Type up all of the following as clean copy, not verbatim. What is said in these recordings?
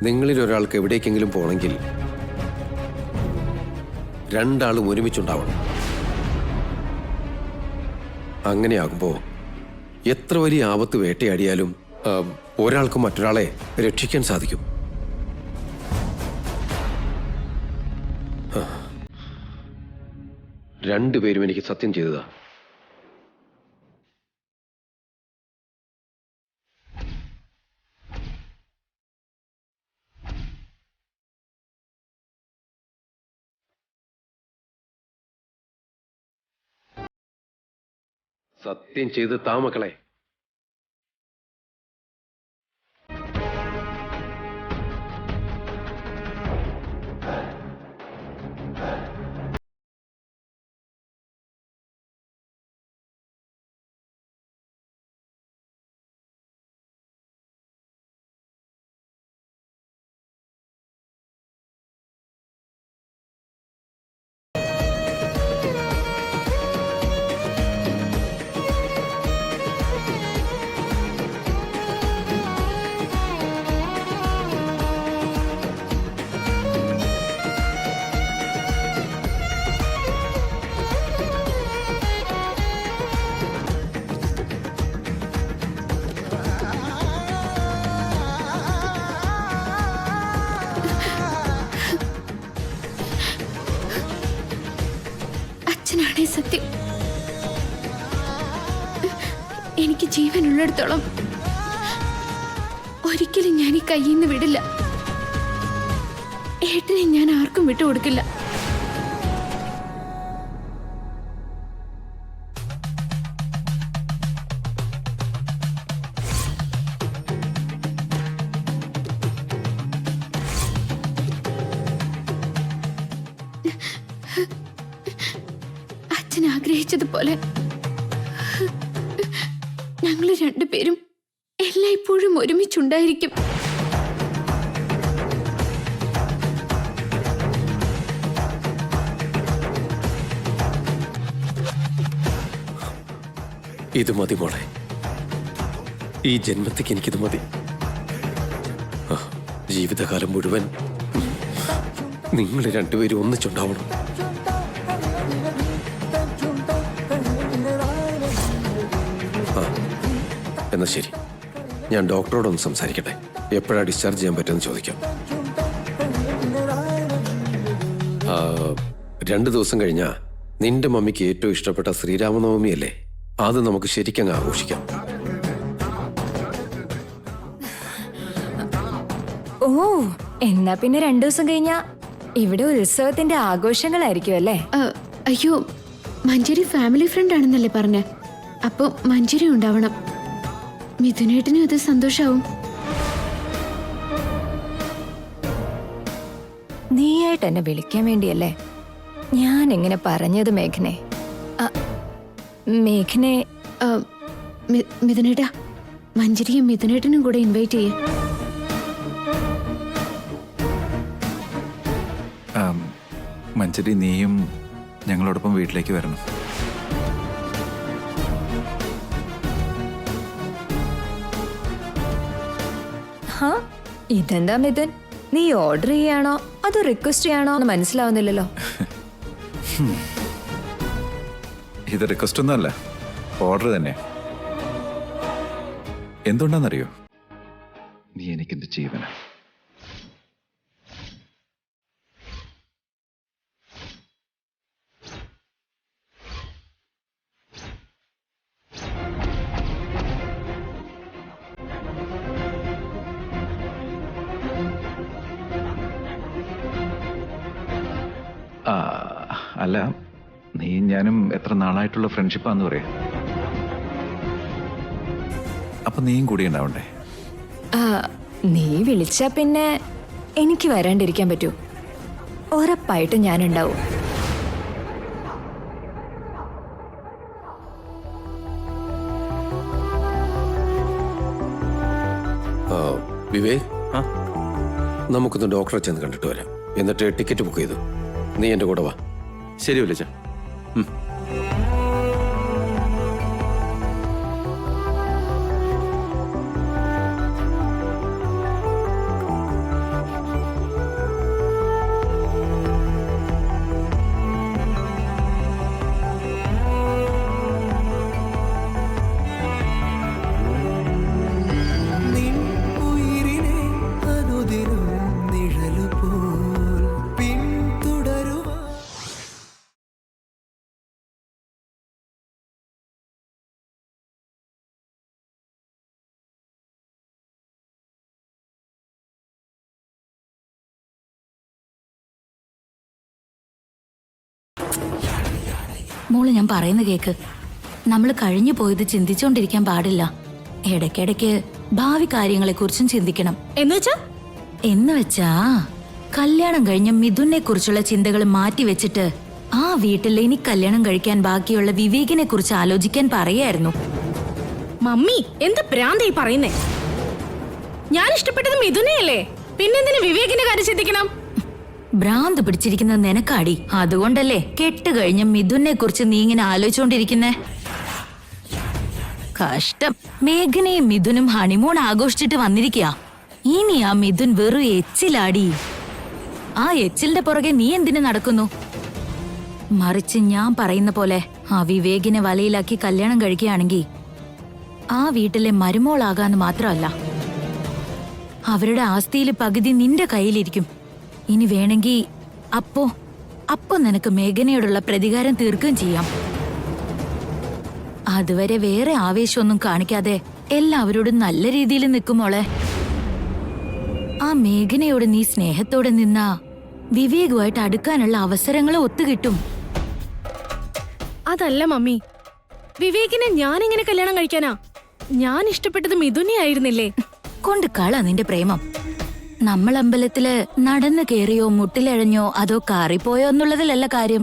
നിങ്ങളിൽ ഒരാൾക്ക് എവിടേക്കെങ്കിലും പോകണമെങ്കിൽ രണ്ടാളും ഒരുമിച്ചുണ്ടാവണം. അങ്ങനെയാകുമ്പോൾ എത്ര വലിയ ആപത്ത് വേട്ടയാടിയാലും ഒരാൾക്ക് മറ്റൊരാളെ രക്ഷിക്കാൻ സാധിക്കും. രണ്ടുപേരും എനിക്ക് സത്യം ചെയ്തതാ. സത്യം ചെയ്ത് താ മക്കളെ. അച്ഛനാണേ സത്യം. എനിക്ക് ജീവനുള്ളിടത്തോളം ഒരിക്കലും ഞാൻ ഈ കയ്യിൽ നിന്ന് വിടില്ല. ഏട്ടനെ ഞാൻ ആർക്കും വിട്ടുകൊടുക്കില്ല. അച്ഛൻ ആഗ്രഹിച്ചതുപോലെ ഞങ്ങൾ രണ്ടുപേരും എല്ലായ്പ്പോഴും ഒരുമിച്ചുണ്ടായിരിക്കും. ഇത് മതി മോളെ. ഈ ജന്മത്തേക്ക് എനിക്കിത് മതി. ജീവിതകാലം മുഴുവൻ നിങ്ങൾ രണ്ടുപേരും ഒന്നിച്ചുണ്ടാവണം. എന്നാ ശരി, ഞാൻ ഡോക്ടറോടൊന്ന് സംസാരിക്കട്ടെ. എപ്പോഴാ ഡിസ്ചാർജ് ചെയ്യാൻ പറ്റുമെന്ന് ചോദിക്കാം. 2 ദിവസം കഴിഞ്ഞാ നിന്റെ മമ്മിക്ക് ഏറ്റവും ഇഷ്ടപ്പെട്ട ശ്രീരാമനവമി അല്ലേ? അത് നമുക്ക് ശരിക്കങ്ങ് ആഘോഷിക്കാം. ഓ, എന്നാ പിന്നെ 2 ദിവസം കഴിഞ്ഞാ ഇവിടെ ഉത്സവത്തിന്റെ ആഘോഷങ്ങളായിരിക്കും അല്ലേ? അയ്യോ, മഞ്ജരി ഫാമിലി ഫ്രണ്ട് ആണെന്നല്ലേ പറഞ്ഞ? അപ്പൊ മഞ്ജരി ഉണ്ടാവണം. മിഥുനേട്ടനും അത് സന്തോഷാവും. നീയായിട്ട് എന്നെ വിളിക്കാൻ വേണ്ടിയല്ലേ ഞാൻ എങ്ങനെ പറഞ്ഞത് മേഘനെ? മേഘനെ മിഥുനേട്ടാ, മഞ്ജരിയും മിഥുനേട്ടനും കൂടെ ഇൻവൈറ്റ് ചെയ്യേ. മഞ്ജരി, നീയും ഞങ്ങളോടൊപ്പം വീട്ടിലേക്ക് വരണം. ഇതെന്താ മിഥുൻ, നീ ഓർഡർ ചെയ്യാണോ അതോ റിക്വസ്റ്റ് ചെയ്യാണോ എന്ന് മനസ്സിലാവുന്നില്ലല്ലോ. ഇത് റിക്വസ്റ്റ് ഒന്നുമല്ല, ഓർഡർ തന്നെ. എന്തുകൊണ്ടാണെന്നറിയോ? നീ എനിക്കെന്റെ ജീവന. അല്ല, നീ ഞാനും എത്ര നാളായിട്ടുള്ള ഫ്രണ്ട്ഷിപ്പാന്ന് പറയാം. അപ്പൊ നീയും കൂടി ഉണ്ടാവണ്ടേ? നീ വിളിച്ചാ പിന്നെ എനിക്ക് വരാണ്ടിരിക്കാൻ പറ്റൂ? ഉറപ്പായിട്ടും ഞാനുണ്ടാവും. വിവേക്, നമുക്കൊന്ന് ഡോക്ടറെ ചെന്ന് കണ്ടിട്ട് വരാം. എന്നിട്ട് ടിക്കറ്റ് ബുക്ക് ചെയ്തു. നീ എൻ്റെ കൂടെ വാ. ശരി വിളിച്ച. മോള് ഞാൻ പറയുന്ന കേക്ക്. നമ്മൾ കഴിഞ്ഞു പോയത് ചിന്തിച്ചോണ്ടിരിക്കാൻ പാടില്ല. ഇടയ്ക്കിടയ്ക്ക് ഭാവി കാര്യങ്ങളെക്കുറിച്ചും ചിന്തിക്കണം. എന്ന് വെച്ചാ കല്യാണം കഴിഞ്ഞ മിഥുനെ കുറിച്ചുള്ള ചിന്തകൾ മാറ്റിവെച്ചിട്ട് ആ വീട്ടിൽ ഇനി കല്യാണം കഴിക്കാൻ ബാക്കിയുള്ള വിവേകിനെ കുറിച്ച് ആലോചിക്കാൻ പറയായിരുന്നു. മമ്മി എന്ത് പ്രാന്തായി പറയുന്നേ? ഞാൻ ഇഷ്ടപ്പെട്ടത് മിഥുനെയല്ലേ, പിന്നെന്തിന് വിവേകിന്റെ കാര്യം ചിന്തിക്കണം? ഭ്രാന്ത് പിടിച്ചിരിക്കുന്നത് നിനക്കാടി. അതുകൊണ്ടല്ലേ കെട്ടുകഴിഞ്ഞ മിഥുനെ കുറിച്ച് നീ ഇങ്ങനെ ആലോചിച്ചോണ്ടിരിക്കുന്നേ. കഷ്ടം. മേഘനയും മിഥുനും ഹണിമൂൺ ആഘോഷിച്ചിട്ട് വന്നിരിക്കുക. ഇനി ആ മിഥുൻ വെറും എച്ചിലാടി. ആ എച്ചിലിന്റെ പുറകെ നീ എന്തിനു നടക്കുന്നു? മറിച്ച് ഞാൻ പറയുന്ന പോലെ ആ വിവേകിനെ വലയിലാക്കി കല്യാണം കഴിക്കുകയാണെങ്കിൽ ആ വീട്ടിലെ മരുമോളാകാന്ന് മാത്രമല്ല, അവരുടെ ആസ്തിയിലെ പകുതി നിന്റെ കയ്യിലിരിക്കും. ഇനി വേണമെങ്കിൽ അപ്പോ നിനക്ക് മേഘനയോടുള്ള പ്രതികാരം തീർക്കുകയും ചെയ്യാം. അതുവരെ വേറെ ആവേശമൊന്നും കാണിക്കാതെ എല്ലാവരോടും നല്ല രീതിയിൽ നിൽക്കുമോളെ. ആ മേഘനയോട് നീ സ്നേഹത്തോടെ നിന്നാ വിവേകുമായിട്ട് അടുക്കാനുള്ള അവസരങ്ങൾ ഒത്തുകിട്ടും. അതല്ല മമ്മി, വിവേകിനെ ഞാനെങ്ങനെ കല്യാണം കഴിക്കാനാ? ഞാൻ ഇഷ്ടപ്പെട്ടത് മിഥുനെ ആയിരുന്നില്ലേ? കൊണ്ട് കള നിന്റെ പ്രേമം. നമ്മൾ അമ്പലത്തില് നടന്നു കയറിയോ മുട്ടിലഴഞ്ഞോ അതോ കാറിപ്പോയോ എന്നുള്ളതിലല്ല കാര്യം.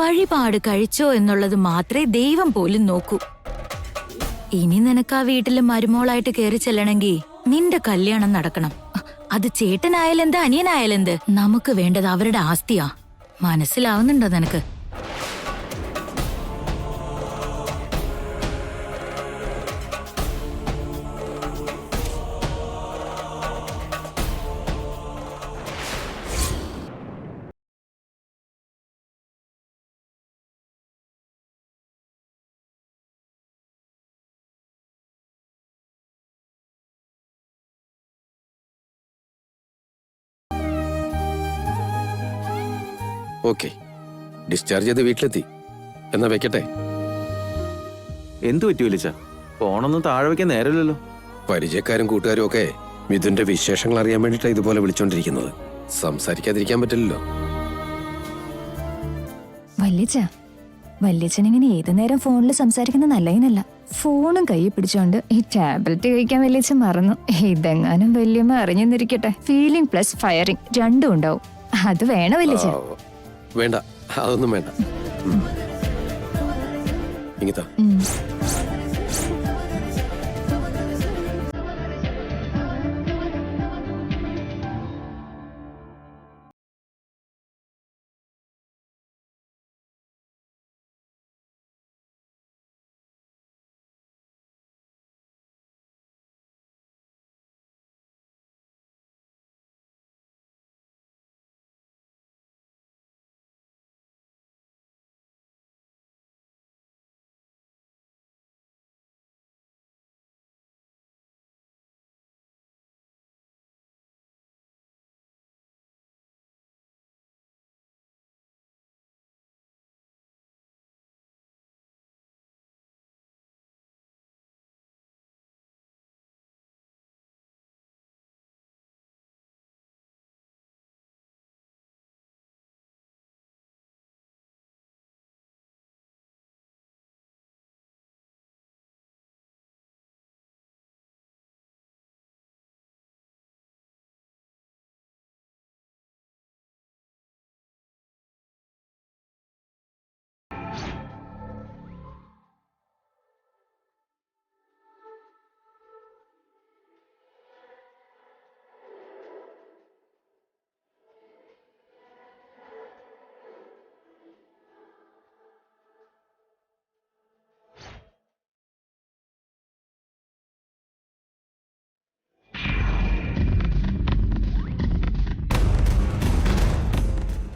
വഴിപാട് കഴിച്ചോ എന്നുള്ളത് മാത്രമേ ദൈവം പോലും നോക്കൂ. ഇനി നിനക്ക് ആ വീട്ടില് മരുമോളായിട്ട് കയറി ചെല്ലണമെങ്കിൽ നിന്റെ കല്യാണം നടക്കണം. അത് ചേട്ടനായാലെന്ത് അനിയനായാലെന്ത്, നമുക്ക് വേണ്ടത് അവരുടെ ആസ്തിയാ. മനസ്സിലാവുന്നുണ്ടോ നിനക്ക്? ഓക്കെ, ഡിസ്ചാർജ് ചെയ്ത് വീട്ടിലെത്തി. എന്നാ വെക്കട്ടെ. എന്തു പറ്റി വിളിച്ച? ഫോണൊന്നും താഴെ വെക്കാൻ നേരമില്ലല്ലോ. പരിചയക്കാരും കൂട്ടുകാരും ഒക്കെ മിഥുന്റെ വിശേഷങ്ങൾ അറിയാൻ വേണ്ടിയിട്ടാണ് ഇതുപോലെ വിളിച്ചോണ്ടിരിക്കുന്നത്. സംസാരിക്കാതിരിക്കാൻ പറ്റില്ലല്ലോ. വല്യച്ഛൻ ഇങ്ങനെ ഏതു നേരം ഫോണിൽ സംസാരിക്കുന്നത് നല്ലതിനല്ല. ഫോണും കൈ പിടിച്ചോണ്ട് ഈ ടാബ്ലറ്റ് കഴിക്കാൻ വല്യച്ഛൻ മറന്നു. ഇതെങ്ങാനും വല്യമ്മ അറിഞ്ഞെന്നിരിക്കട്ടെ. ഫീലിംഗ് പ്ലസ് ഫയറിംഗ് രണ്ടും ഉണ്ടാവും. അത് വേണം വല്യച്ഛൻ. വേണ്ട, അതൊന്നും വേണ്ട. ഇങ്ങത്താ.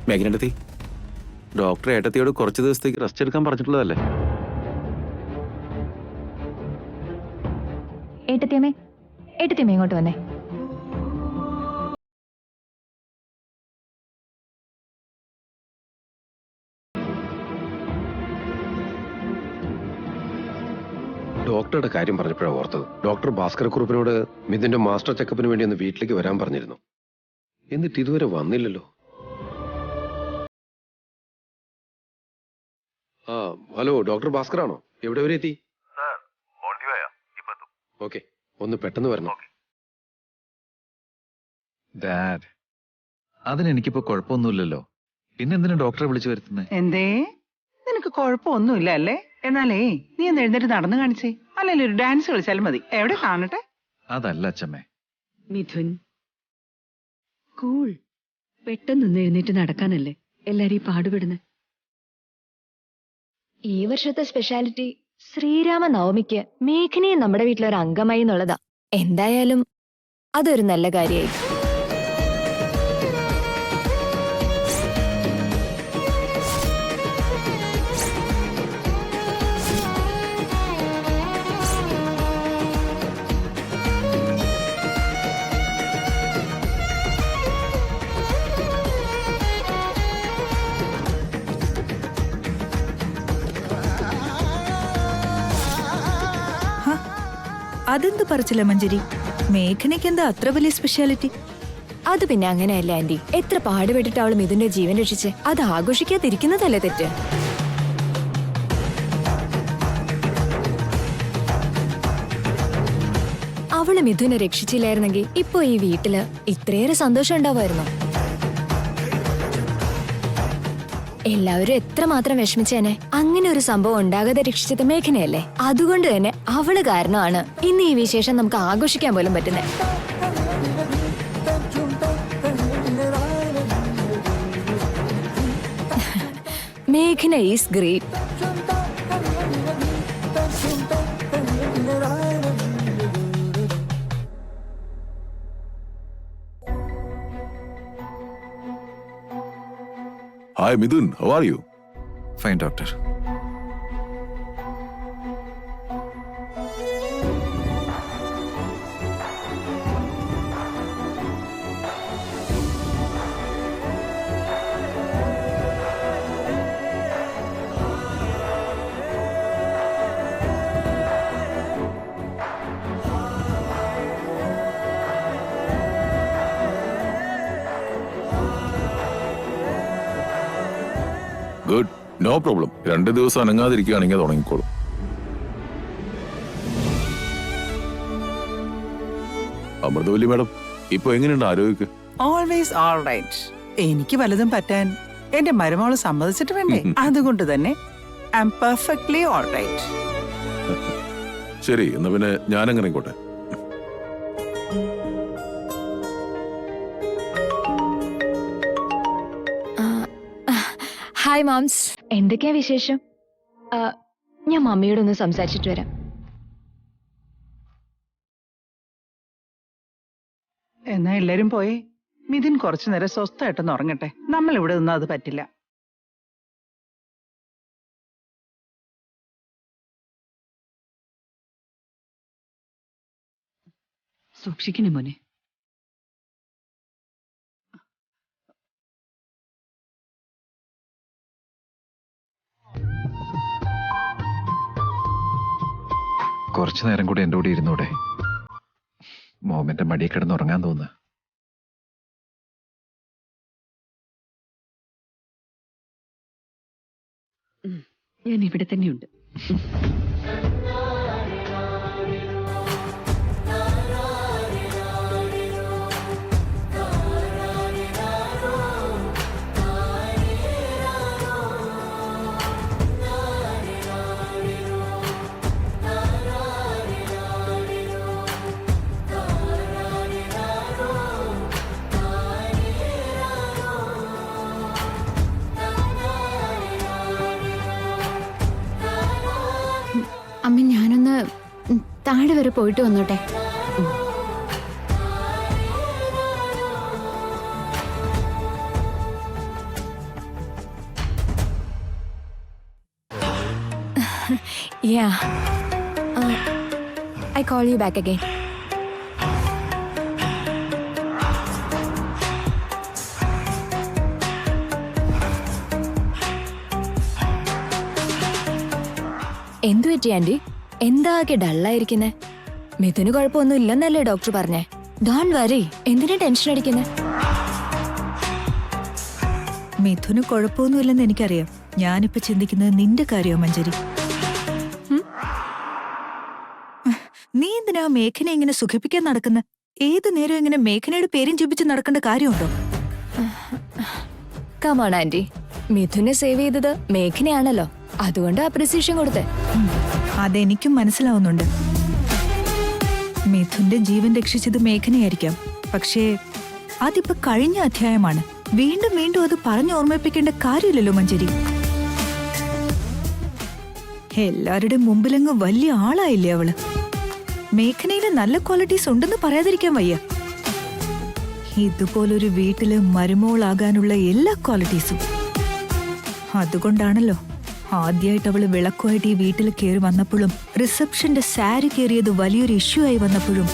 മേഘനടുത്തി, ഡോക്ടർ ഏട്ടത്തിയോട് കുറച്ച് ദിവസത്തേക്ക് റെസ്റ്റ് എടുക്കാൻ പറഞ്ഞിട്ടുള്ളതല്ലേ? ഏട്ടത്തിയമ്മേ ഇങ്ങോട്ട് വന്നേ. ഡോക്ടറുടെ കാര്യം പറഞ്ഞപ്പോഴാണ് ഓർത്തത്. ഡോക്ടർ ഭാസ്കര കുറുപ്പിനോട് മിഥുന്റെ മാസ്റ്റർ ചെക്കപ്പിന് വേണ്ടി ഒന്ന് വീട്ടിലേക്ക് വരാൻ പറഞ്ഞിരുന്നു. എന്നിട്ട് ഇതുവരെ വന്നില്ലല്ലോ. ആ ഹലോ ഡോക്ടർ ഭാസ്കറാണോ? എവിടെ വരെ എത്തി? ഓക്കെ, ഒന്ന് പെട്ടെന്ന് വരണം. ഡാഡ്, അതിനെനിക്കിപ്പോ കുഴപ്പമൊന്നുമില്ലല്ലോ. പിന്നെന്തിനാ ഡോക്ടറെ വിളിച്ചു വരുത്തുന്നേ? എന്തേ, നിനക്ക് കുഴപ്പമൊന്നുമില്ല അല്ലേ? എന്നാലേ നീ ഒന്ന് എഴുന്നേറ്റ് നടന്നു കാണിച്ചേ, അല്ലെങ്കിൽ ഒരു ഡാൻസ് കളിച്ചാലും മതി. എവിടെ കാണട്ടെ? അതല്ല അച്ഛമ്മേ. മിഥുൻ, കൂൾ. പെട്ടെന്നൊന്ന് എഴുന്നേറ്റ് നടക്കാനല്ലേ എല്ലാരും ഈ പാടുപെടുന്നത്. ഈ വർഷത്തെ സ്പെഷ്യാലിറ്റി ശ്രീരാമ നവമിക്ക് മേഘനയെ നമ്മുടെ വീട്ടിലൊരു അംഗമായി എന്നുള്ളതാ. എന്തായാലും അതൊരു നല്ല കാര്യമായി. അതെന്ത് പറച്ചില്ല മഞ്ജരി? മേഘനയ്ക്ക് എന്താ അത്ര വലിയ സ്പെഷ്യാലിറ്റി? അത് പിന്നെ അങ്ങനെയല്ല ആന്റി. എത്ര പാടുപെട്ടിട്ട് അവൾ മിഥുന്റെ ജീവൻ രക്ഷിച്ച് അത് ആഘോഷിക്കാതിരിക്കുന്നതല്ലേ തെറ്റ്? അവള് മിഥുനെ രക്ഷിച്ചില്ലായിരുന്നെങ്കിൽ ഇപ്പൊ ഈ വീട്ടില് ഇത്രയേറെ സന്തോഷം ഉണ്ടാവുമായിരുന്നു. എല്ലാവരും എത്രമാത്രം വിഷമിച്ചേനെ. അങ്ങനെ ഒരു സംഭവം ഉണ്ടാകാതെ രക്ഷിച്ചത് മേഘനയല്ലേ. അതുകൊണ്ട് തന്നെ അവള് കാരണമാണ് ഇന്ന് ഈ വിശേഷം നമുക്ക് ആഘോഷിക്കാൻ പോലും പറ്റുന്നത്. മേഘന is great. Hi Midun, how are you? Fine doctor. Good, no problem. 2 ദിവസം അനങ്ങാതിരിക്കുകയാണെങ്കിൽ തുടങ്ങിക്കോളും. അമൃതവല്ലി മാഡം, ഇപ്പൊ എങ്ങനെയുണ്ട് ആരോഗ്യം? Always all right. എനിക്ക് വലുതും പറ്റാൻ എന്റെ മരുമോള് സമ്മതിച്ചിട്ട് വേണ്ടേ? അതുകൊണ്ട് തന്നെ I am perfectly all right. ശരി, എന്നാ പിന്നെ ഞാനങ്ങനെ ആയിക്കോട്ടെ. ഹായ് മാംസ്, എന്തൊക്കെയാ വിശേഷം? ഞാൻ മമ്മിയോടൊന്ന് സംസാരിച്ചിട്ട് വരാം. എന്നാ എല്ലാരും പോയി മിഥുൻ കുറച്ചു നേരം സ്വസ്ഥമായിട്ടൊന്ന് ഉറങ്ങട്ടെ. നമ്മൾ ഇവിടെ നിന്നാ അത് പറ്റില്ല. സൂക്ഷിക്കണേ മോനെ. കുറച്ചു നേരം കൂടി എൻ്റെ കൂടെ ഇരുന്നൂടെ? മോമിന്റെ മടിയിൽ കിടന്ന് ഉറങ്ങാൻ തോന്നുന്നു. ഞാൻ ഇവിടെ തന്നെയുണ്ട്. അമ്മ, ഞാനൊന്ന് താഴെ വരെ പോയിട്ട് വന്നോട്ടെ. Yeah. I call you back again. എന്തു പറ്റി ആന്റി? എന്താകെ ഡള്ളായിരിക്കുന്നേ? മിഥുന് കുഴപ്പമൊന്നും ഇല്ലെന്നല്ലേ ഡോക്ടർ പറഞ്ഞേ? ഡോണ്ട് വറി, എന്തിനാ ടെൻഷൻ അടിക്കുന്നേ? മിഥുന് കുഴപ്പമൊന്നുമില്ലെന്ന് എനിക്കറിയാം. ഞാനിപ്പോ ചിന്തിക്കുന്നത് നിന്റെ കാര്യമോ മഞ്ജരി. നീ എന്തിനാ മേഘനെ ഇങ്ങനെ സുഖിപ്പിക്കാൻ നടക്കുന്ന? ഏതു നേരം ഇങ്ങനെ മേഘനയുടെ പേരും ചുപ്പിച്ച് നടക്കേണ്ട കാര്യമുണ്ടോ? കമോൺ ആന്റി, മിഥുനെ സേവ് ചെയ്തത് മേഘനയാണല്ലോ, അതുകൊണ്ട് അപ്രിസിയേഷൻ കൊടുത്തേ. അതെനിക്കും മനസ്സിലാവുന്നുണ്ട്. മിഥുന്റെ ജീവൻ രക്ഷിച്ചത് മേഘനയായിരിക്കാം. പക്ഷേ അതിപ്പോ കഴിഞ്ഞ അധ്യായമാണ്. വീണ്ടും വീണ്ടും അത് പറഞ്ഞോർമ്മിപ്പിക്കേണ്ട കാര്യമില്ലല്ലോ മഞ്ജരി. എല്ലാവരുടെ മുമ്പിലങ്ങ് വലിയ ആളായില്ലേ അവള്. മേഘനയില് നല്ല ക്വാളിറ്റീസ് ഉണ്ടെന്ന് പറയാതിരിക്കാൻ വയ്യ. ഇതുപോലൊരു വീട്ടില് മരുമോളാകാനുള്ള എല്ലാ ക്വാളിറ്റീസും. അതുകൊണ്ടാണല്ലോ ആദ്യമായിട്ട് അവള് വിളക്കുമായിട്ട് ഈ വീട്ടിൽ കയറി വന്നപ്പോഴും റിസപ്ഷന്റെ സാരി കയറിയത് വലിയൊരു ഇഷ്യൂ ആയി വന്നപ്പോഴും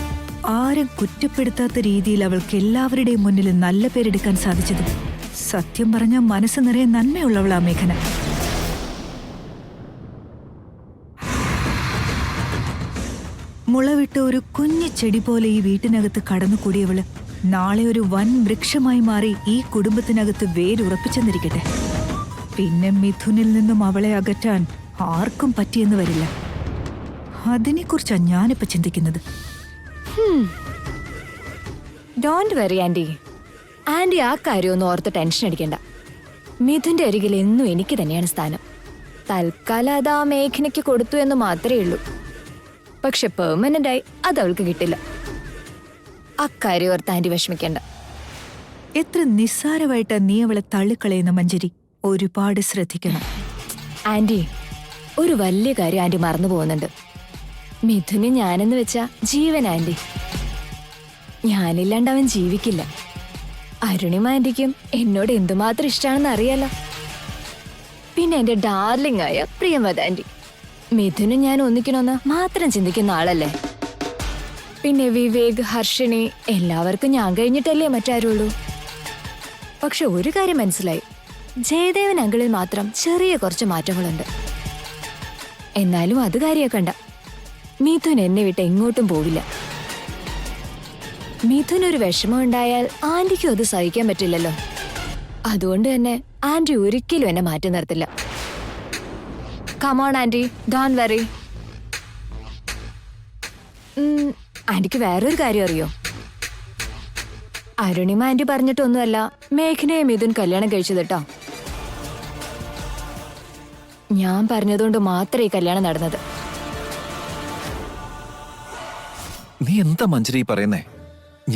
ആരും കുറ്റപ്പെടുത്താത്ത രീതിയിൽ അവൾക്ക് എല്ലാവരുടെയും മുന്നിൽ നല്ല പേരെടുക്കാൻ സാധിച്ചത്. സത്യം പറഞ്ഞ മനസ്സ് നിറയെ നന്മയുള്ളവളാ മേഘന. മുളവിട്ട ഒരു കുഞ്ഞു ചെടി പോലെ ഈ വീട്ടിനകത്ത് കടന്നുകൂടിയവള് നാളെ ഒരു വൻ വൃക്ഷമായി മാറി ഈ കുടുംബത്തിനകത്ത് വേരുറപ്പിച്ചെന്നിരിക്കട്ടെ. പിന്നെ മിഥുനിൽ നിന്നും അവളെ അകറ്റാൻ ആർക്കും പറ്റിയെന്ന് വരില്ല. അതിനെക്കുറിച്ചാ ഞാനിപ്പോ ചിന്തിക്കുന്നത്. Don't worry anti. ആന്റി ആ കാര്യമൊന്നും ഓർത്ത് ടെൻഷൻ അടിക്കണ്ട. മിഥുന്റെ അരികിൽ എന്നും എനിക്ക് തന്നെയാണ് സ്ഥാനം. തൽക്കാലം അത് ആ മേഘനയ്ക്ക് കൊടുത്തു എന്ന് മാത്രമേ ഉള്ളൂ. പക്ഷെ പെർമനന്റ് ആയി അത് അവൾക്ക് കിട്ടില്ല. അക്കാര്യം ഓർത്ത് ആന്റി വിഷമിക്കണ്ട. എത്ര നിസ്സാരമായിട്ടാ നീ അവളെ തള്ളിക്കളയുന്ന മഞ്ജരി. ഒരുപാട് ശ്രദ്ധിക്കണം. ആന്റി, ഒരു വലിയ കാര്യം ആന്റി മറന്നു പോകുന്നുണ്ട്. മിഥുന് ഞാനെന്ന് വെച്ചാ ജീവൻ ആന്റി. ഞാനില്ലാണ്ട് അവൻ ജീവിക്കില്ല. അരുണിമ ആന്റിക്കും എന്നോട് എന്തുമാത്രം ഇഷ്ടമാണെന്ന് അറിയാലോ. പിന്നെ എന്റെ ഡാർലിംഗ് ആയ പ്രിയമത ആന്റി. മിഥുനും ഞാൻ ഒന്നിക്കണമെന്ന് മാത്രം ചിന്തിക്കുന്ന ആളല്ലേ. പിന്നെ വിവേക്, ഹർഷിണി എല്ലാവർക്കും ഞാൻ കഴിഞ്ഞിട്ടല്ലേ മറ്റാരുള്ളൂ. പക്ഷെ ഒരു കാര്യം മനസ്സിലായി, ജയദേവൻ അങ്കിളിൽ മാത്രം ചെറിയ കുറച്ച് മാറ്റങ്ങളുണ്ട്. എന്നാലും അത് കാര്യാക്കണ്ട. മിഥുൻ എന്നെ വിട്ട് എങ്ങോട്ടും പോവില്ല. മിഥുൻ ഒരു വിഷമം ഉണ്ടായാൽ ആന്റിക്കും അത് സഹിക്കാൻ പറ്റില്ലല്ലോ. അതുകൊണ്ട് തന്നെ ആന്റി ഒരിക്കലും എന്നെ മാറ്റി നിർത്തില്ല. Come on aunty, don't worry. ആന്റിക്ക് വേറൊരു കാര്യം അറിയോ? അരുണിമ ആന്റി പറഞ്ഞിട്ടൊന്നുമല്ല മേഘനയെ മിഥുൻ കല്യാണം കഴിച്ചത്. ഞാൻ പറഞ്ഞതുകൊണ്ട് മാത്രമേ ഈ കല്യാണം നടന്നത്. നീ എന്താ മഞ്ജരി പറയുന്നേ?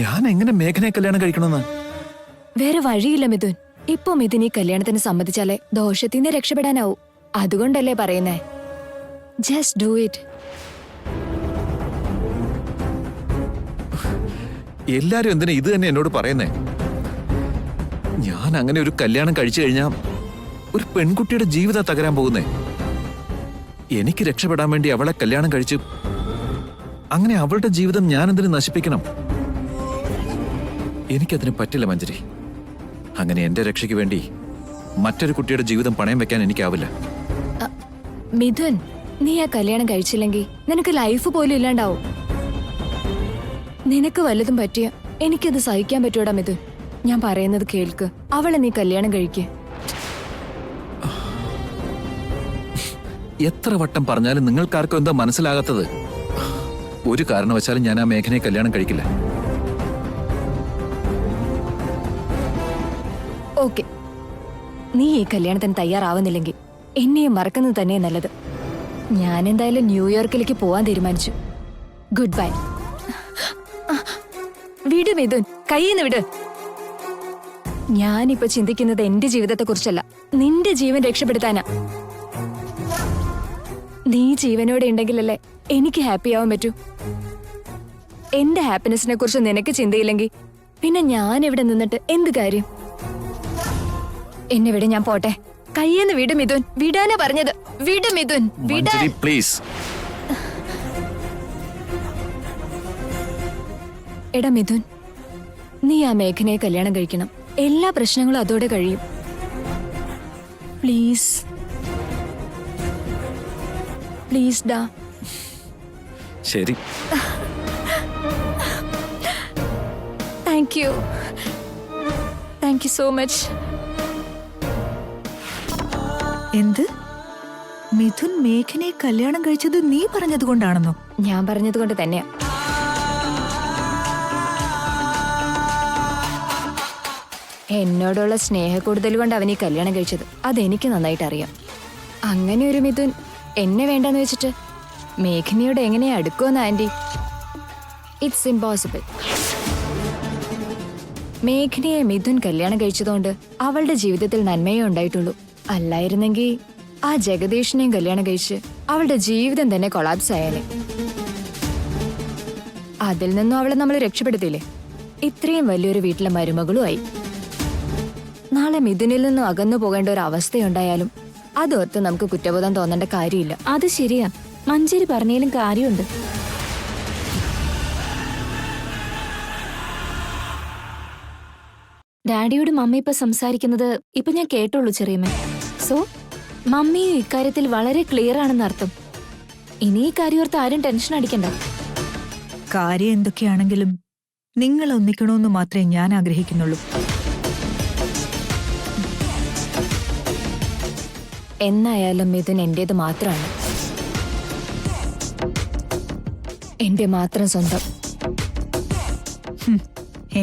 ഞാൻ എങ്ങനെ മേഘനയെ കല്യാണം കഴിക്കണമെന്ന്? വേറെ വഴിയില്ല മിഥുൻ. ഇപ്പൊ മിഥുൻ ഈ കല്യാണത്തിന് സമ്മതിച്ചാലേ ദോഷത്തിൽ നിന്ന് രക്ഷപ്പെടാനാവൂ. അതുകൊണ്ടല്ലേ പറയുന്നേ, ജസ്റ്റ് ഡു ഇറ്റ്. എല്ലാരും എന്തിനാ ഇത് തന്നെ എന്നോട് പറയുന്നേ? ഞാൻ അങ്ങനെ ഒരു കല്യാണം കഴിച്ചു കഴിഞ്ഞാൽ ഒരു പെൺകുട്ടിയുടെ ജീവിതം തകരാൻ പോകുന്നേ. എനിക്ക് രക്ഷപ്പെടാൻ വേണ്ടി അവളെ കല്യാണം കഴിച്ച് അങ്ങനെ അവളുടെ ജീവിതം ഞാൻ എന്തിനു നശിപ്പിക്കണം? എനിക്കതിന് പറ്റില്ല മഞ്ജരി. അങ്ങനെ എന്റെ രക്ഷയ്ക്ക് വേണ്ടി മറ്റൊരു കുട്ടിയുടെ ജീവിതം പണയം വെക്കാൻ എനിക്കാവില്ല. മിഥുൻ, നീ ആ കല്യാണം കഴിച്ചില്ലെങ്കിൽ നിനക്ക് ലൈഫ് പോലും ഇല്ലാണ്ടാവും. നിനക്ക് വല്ലതും പറ്റിയ എനിക്കത് സഹിക്കാൻ പറ്റൂടാ മിഥുൻ. ഞാൻ പറയുന്നത് കേൾക്ക്. അവളെ നീ കല്യാണം കഴിക്ക്. എത്ര വട്ടം പറഞ്ഞാലും നിങ്ങൾക്കാർക്കും എന്താ മനസ്സിലാകാത്തത്? ഒരു കാരണവശാലും ഞാൻ ആ മേഘനയെ കല്യാണം കഴിക്കില്ല. ഓക്കെ, നീ ഈ കല്യാണത്തിന് തയ്യാറാവുന്നില്ലെങ്കിൽ എന്നെയും മറക്കുന്നത് തന്നെ നല്ലത്. ഞാൻ എന്തായാലും ന്യൂയോർക്കിലേക്ക് പോവാൻ തീരുമാനിച്ചു. Good bye. വിട് മിഥുൻ, കയ്യിന്ന് വിട്. ഞാനിപ്പോ ചിന്തിക്കുന്നത് എന്റെ ജീവിതത്തെ കുറിച്ചല്ല, നിന്റെ ജീവൻ രക്ഷപ്പെടുത്താനാ. നീ ജീവനോടെ ഉണ്ടെങ്കിലല്ലേ എനിക്ക് ഹാപ്പി ആവാൻ പറ്റൂ. എന്റെ ഹാപ്പിനെസിനെ കുറിച്ച് നിനക്ക് ചിന്തയില്ലെങ്കിൽ പിന്നെ ഞാൻ ഇവിടെ നിന്നിട്ട് എന്ത് കാര്യം? എന്നെ വിട്, ഞാൻ പോട്ടെ. കയ്യെന്ന് വിട് മിഥുൻ. വിടാനാ പറഞ്ഞത്. വിട് മിഥുൻ, വിടാൻ. പ്ലീസ്. എടാ മിഥുൻ, നീ ആ മേഘനയെ കല്യാണം കഴിക്കണം. എല്ലാ പ്രശ്നങ്ങളും അതോടെ കഴിയും. പ്ലീസ് പ്ലീസ് ഡാ. ശരി. Thank you so much. എന്ത്? മിഥുൻ മേഘനെ കല്യാണം കഴിച്ചത് നീ പറഞ്ഞതുകൊണ്ടാണെന്നോ? ഞാൻ പറഞ്ഞതുകൊണ്ട് തന്നെയാ. എന്നോടുള്ള സ്നേഹക്കൂടുതൽ കൊണ്ട് അവൻ ഈ കല്യാണം കഴിച്ചത്. അതെനിക്ക് നന്നായിട്ട് അറിയാം. അങ്ങനെ ഒരു മിഥുൻ എന്നെ വേണ്ടെന്ന് വെച്ചിട്ട് മേഘനയോട് എങ്ങനെ അടുക്കുമെന്ന് ആന്റി? It's impossible. മേഘനയെ മിഥുൻ കല്യാണം കഴിച്ചതുകൊണ്ട് അവളുടെ ജീവിതത്തിൽ നന്മയേ ഉണ്ടായിട്ടുള്ളൂ. അല്ലായിരുന്നെങ്കിൽ ആ ജഗദീഷിനെയും കല്യാണം കഴിച്ച് അവളുടെ ജീവിതം തന്നെ കൊളാപ്സ് ആയാലേ. അതിൽ നിന്നും അവളെ നമ്മൾ രക്ഷപ്പെടുത്തിയില്ലേ? ഇത്രയും വലിയൊരു വീട്ടിലെ മരുമകളുമായി. നാളെ മിഥുനിൽ നിന്നും അകന്നു പോകേണ്ട ഒരു അവസ്ഥയുണ്ടായാലും അതോർത്ത് നമുക്ക് കുറ്റബോധം തോന്നേണ്ട കാര്യമില്ല. അത് ശരിയാ, മഞ്ചേരി പറഞ്ഞാലും കാര്യമുണ്ട്. ഡാഡിയോട് മമ്മി ഇപ്പൊ സംസാരിക്കുന്നത് ഇപ്പൊ ഞാൻ കേട്ടുള്ളൂ ചെറിയമ്മ. സോ മമ്മിയും ഇക്കാര്യത്തിൽ വളരെ ക്ലിയർ ആണെന്ന് അർത്ഥം. ഇനി ഈ കാര്യോർത്ത് ആരും ടെൻഷൻ അടിക്കണ്ട. കാര്യം എന്തൊക്കെയാണെങ്കിലും നിങ്ങൾ ഒന്നിക്കണമെന്ന് മാത്രമേ ഞാൻ ആഗ്രഹിക്കുന്നുള്ളൂ. എന്നായാലും മിഥുൻ എന്റേത് മാത്രമാണ്. എന്റെ മാത്രം സ്വന്തം.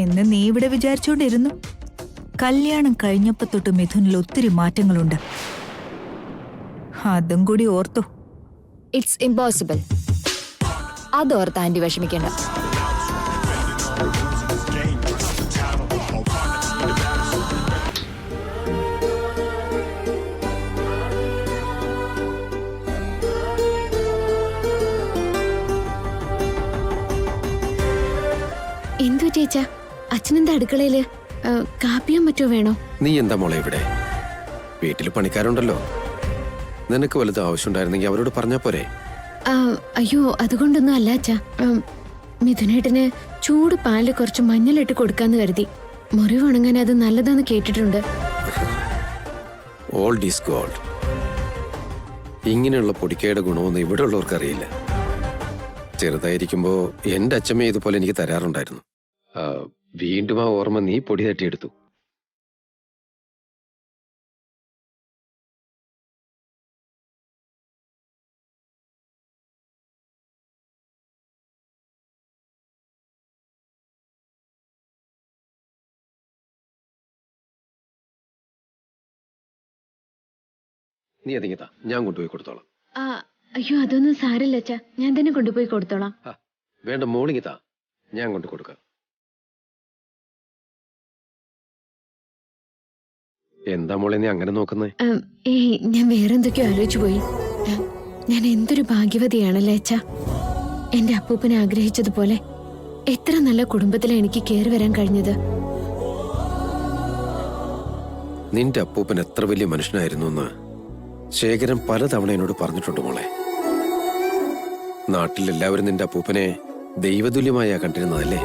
എന്ന് നീ ഇവിടെ വിചാരിച്ചോണ്ടിരുന്നു. കല്യാണം കഴിഞ്ഞപ്പോ തൊട്ട് മിഥുനിൽ ഒത്തിരി മാറ്റങ്ങളുണ്ട്. അതും കൂടി ഓർത്തോ. It's impossible. അതോർത്ത് ആന്റി വിഷമിക്കേണ്ട. എന്തു ചേച്ചാ, അച്ഛനെന്താ അടുക്കളയില്? കാപ്പിയോ മറ്റോ വേണോ? നീ എന്താ മോളെ ഇവിടെ? വീട്ടിൽ പണിക്കാരുണ്ടല്ലോ. നിനക്ക് വലുത് ആവശ്യമുണ്ടായിരുന്നെങ്കിൽ അവരോട് പറഞ്ഞാ പോരെ? അയ്യോ, അതുകൊണ്ടൊന്നും അല്ല അച്ഛാ. മിഥുനേട്ടന് ചൂട് പാലിൽ കുറച്ച് മഞ്ഞളിട്ട് കൊടുക്കാന്ന് കരുതി. മുറിവ് ഉണങ്ങാൻ അത് നല്ലതാന്ന് കേട്ടിട്ടുണ്ട്. Old is gold. ഇങ്ങനെയുള്ള പൊടിക്കയുടെ ഗുണമൊന്നും ഇവിടെ ഉള്ളവർക്ക് അറിയില്ല. ചെറുതായിരിക്കുമ്പോ എന്റെ അച്ഛമ്മ ഇതുപോലെ എനിക്ക് തരാറുണ്ടായിരുന്നു. വീണ്ടും ആ ഓർമ്മ നീ പൊടി തട്ടിയെടുത്തു. നീ അതിങ്ങത്താ, ഞാൻ കൊണ്ടുപോയി കൊടുത്തോളാം. അയ്യോ, അതൊന്നും സാരില്ല അച്ഛാ, ഞാൻ തന്നെ കൊണ്ടുപോയി കൊടുത്തോളാം. വേണ്ട മോളിങ്ങത്താ, ഞാൻ കൊണ്ടു കൊടുക്കാം. എന്താ മോളെ നീ അങ്ങനെ നോക്കുന്നേ? ഏയ്, ഞാൻ വേറെന്തൊക്കെയോ ആലോചിച്ചു പോയി. ഞാൻ എന്തൊരു ഭാഗ്യവതിയാണല്ലേ അച്ഛാ. എന്റെ അപ്പൂപ്പനെ ആഗ്രഹിച്ചതുപോലെ എത്ര നല്ല കുടുംബത്തിലാണ് എനിക്ക് കയറി വരാൻ കഴിഞ്ഞത്. നിന്റെ അപ്പൂപ്പൻ എത്ര വലിയ മനുഷ്യനായിരുന്നു എന്ന് ശേഖരൻ പലതവണ എന്നോട് പറഞ്ഞിട്ടുണ്ട് മോളെ. നാട്ടിലെല്ലാവരും നിന്റെ അപ്പൂപ്പനെ ദൈവതുല്യമായ കണ്ടിരുന്നതല്ലേ?